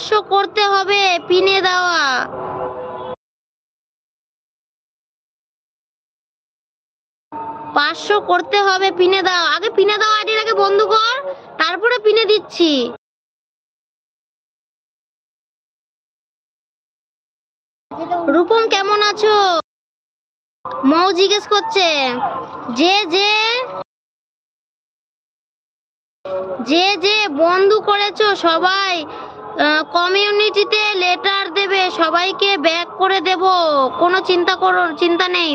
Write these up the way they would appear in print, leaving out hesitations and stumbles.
500 করতে হবে পিনে দেওয়া। পাঁচশো করতে হবে পিনে দাও। আগে পিনে দাও, আইডিটাকে বন্ধ কর, তারপরে পিনে দিচ্ছি। রূপম কেমন আছো? মৌ জিজ্ঞেস করছে। যে যে যে যে বন্ধু করেছো সবাই কমিউনিটিতে লেটার দেবে, সবাইকে ব্যাক করে দেব, কোনো চিন্তা নেই।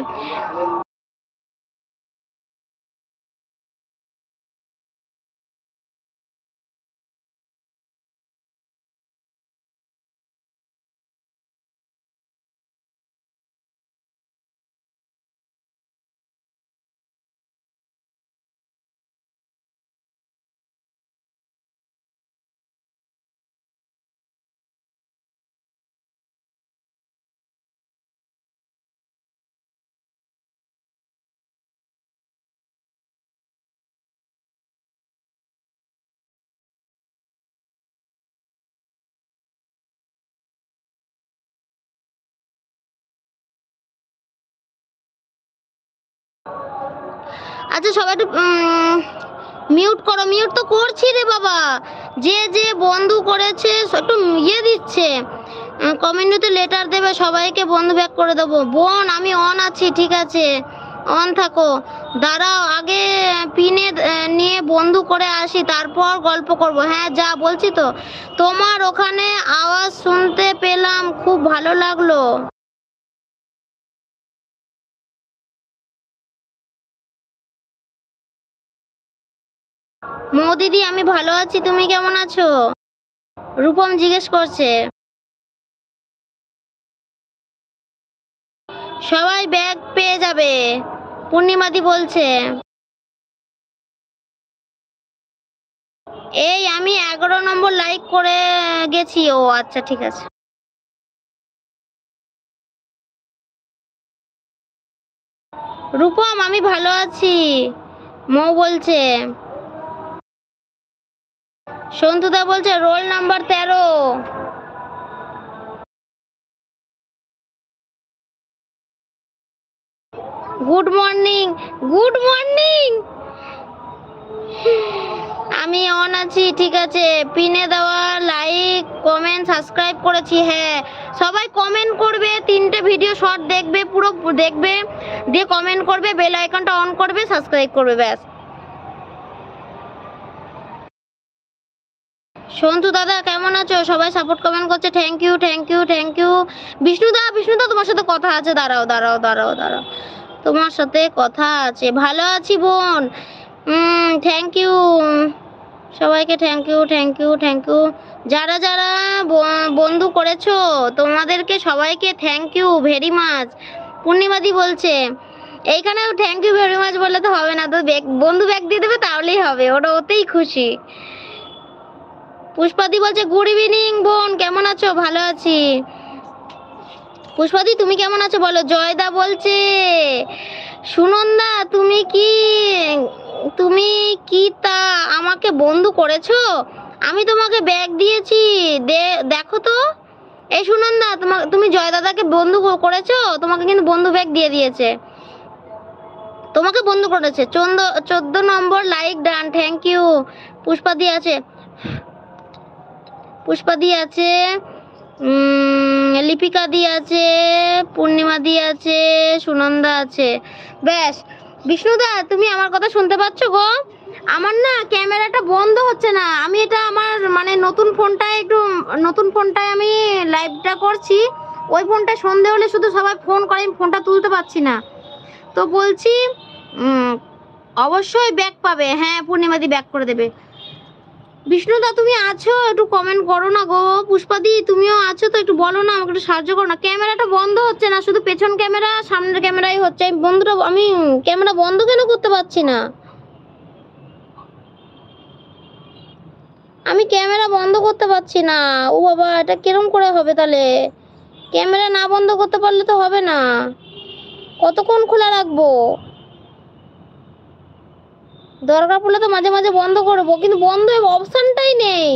আচ্ছা সবাই একটু মিউট করো। মিউট তো করছি রে বাবা। যে যে বন্ধু করেছে একটু ইয়ে দিচ্ছে, কমিউনিটিতে লেটার দেবে, সবাইকে বন্ধু ব্যাক করে দেবো। বোন আমি অন আছি, ঠিক আছে অন থাকো। দাঁড়াও আগে পিনে নিয়ে বন্ধু করে আসি, তারপর গল্প করব। হ্যাঁ যা বলছি তো। তোমার ওখানে আওয়াজ শুনতে পেলাম, খুব ভালো লাগলো। মৌ দিদি আমি ভালো আছি, তুমি কেমন আছো? রূপম জিজ্ঞেস করছে। সবাই ব্যাগ পেয়ে যাবে, পূর্ণিমাদি বলছে। এই আমি 11 নম্বর লাইক করে গেছি। ও আচ্ছা ঠিক আছে। রূপম আমি ভালো আছি, মৌ বলছে। সন্তুদা বলছে roll number 13। Good morning. Good morning. আমি অন আছি, ঠিক আছে। পিনে দেওয়া লাইক কমেন্ট সাবস্ক্রাইব করেছি। হ্যাঁ সবাই কমেন্ট করবে, 3টে ভিডিও শর্ট দেখবে, পুরো দেখবে, দিয়ে কমেন্ট করবে, বেল আইকনটা অন করবে, সাবস্ক্রাইব করবে, ব্যাস। সন্তু দাদা কেমন আছো? সবাই সাপোর্ট কমেন্ট করছে, thank you thank you thank you. বিষ্ণুদা বিষ্ণুদা তোমার সাথে কথা আছে, দাঁড়াও দাঁড়াও দাঁড়াও দাঁড়াও, তোমার সাথে কথা আছে। ভালো আছি বোন, থ্যাংক ইউ সবাইকে, thank you thank you thank you. যারা যারা বন্ধু করেছো তোমাদেরকে সবাইকে থ্যাংক ইউ ভেরি মাচ। পূর্ণিমাদি বলছে এইখানে থ্যাংক ইউ ভেরি মাচ বললে তো হবে না, তো বন্ধু ব্যাগ দিয়ে দেবে তাহলেই হবে, ওটা ওতেই খুশি। পুষ্পাদি বলছে গুড ইভিনিং বোন, কেমন আছো? ভালো আছি। পুষ্পাদি তুমি কেমন আছো বলো। জয়দা বলছে সুনন্দা তুমি কি তা আমাকে বন্ধু করেছো? আমি তোমাকে ব্যাগ দিয়েছি, দেখো তো। এই সুনন্দা তুমি জয় দাদাকে বন্ধু করেছো? তোমাকে কিন্তু বন্ধু ব্যাগ দিয়ে দিয়েছে, তোমাকে বন্ধু করেছে। 14 নম্বর লাইক ডান, থ্যাংক ইউ। পুষ্পাদি আছে, পুষ্পাদি আছে, লিপিকা দি আছে, পূর্ণিমা দি আছে, সুনন্দা আছে, ব্যাস। বিষ্ণুদা তুমি আমার কথা শুনতে পাচ্ছ গো? আমার না ক্যামেরাটা বন্ধ হচ্ছে না। আমি এটা আমার মানে নতুন ফোনটায় আমি লাইভটা করছি। ওই ফোনটায় সন্ধে হলে শুধু সবাই ফোন করে, আমি ফোনটা তুলতে পারছি না। তো বলছি অবশ্যই ব্যাক পাবে। হ্যাঁ পূর্ণিমাদি ব্যাক করে দেবে। বিষ্ণুদা তুমি আছো, একটু কমেন্ট করো না গো। পুষ্পাদি তুমিও আছো তো, একটু বলো না, আমাকে একটু সাহায্য করো না। ক্যামেরাটা বন্ধ হচ্ছে না, শুধু পেছন ক্যামেরা সামনের ক্যামেরাই হচ্ছে। আমি ক্যামেরা বন্ধ কেন করতে পারছি না? আমি ক্যামেরা বন্ধ করতে পারছি না। ও বাবা, এটা কিরম করে হবে তাহলে? ক্যামেরা না বন্ধ করতে পারলে তো হবে না। কতক্ষণ খোলা রাখবো? দরকার পড়লে তো মাঝে মাঝে বন্ধ করবো, কিন্তু বন্ধ অপশনটাই নেই।